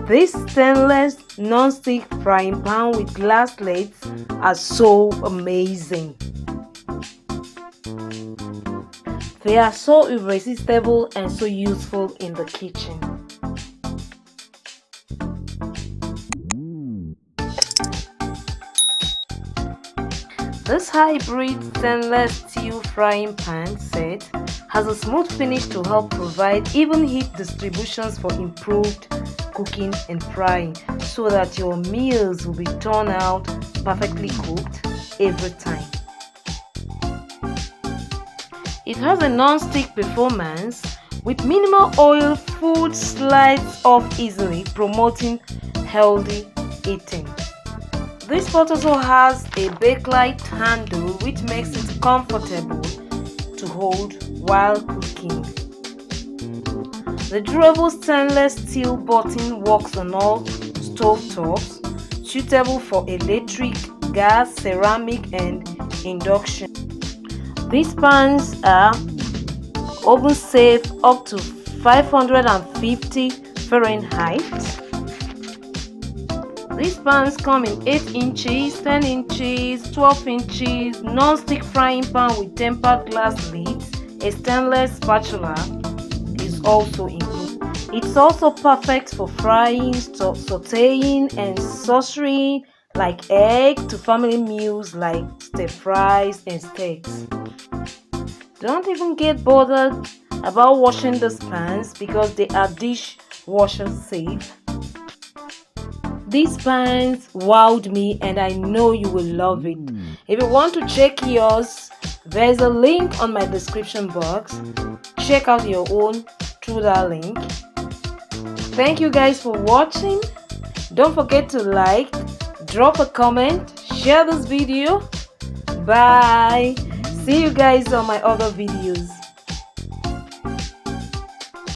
This stainless non-stick frying pan with glass lids are so amazing. They are so irresistible and so useful in the kitchen. This hybrid stainless steel frying pan set has a smooth finish to help provide even heat distributions for improved cooking and frying, so that your meals will be turned out perfectly cooked every time. It has a non-stick performance with minimal oil. Food slides off easily, promoting healthy eating. This pot also has a Bakelite handle which makes it comfortable to hold while cooking. The durable stainless steel button works on all stovetops, suitable for electric, gas, ceramic and induction. These pans are oven safe up to 550 Fahrenheit. These pans come in 8 inches, 10 inches, 12 inches, non-stick frying pan with tempered glass lids. A stainless spatula is also included. It's also perfect for frying, sautéing and sautéing like egg to family meals like stir fries and steaks. Don't even get bothered about washing these pans because they are dishwasher safe. These pans wowed me and I know you will love it. If you want to check yours, there's a link on my description box. Check out your own through that link. Thank you guys for watching. Don't forget to like, drop a comment, share this video. Bye. See you guys on my other videos.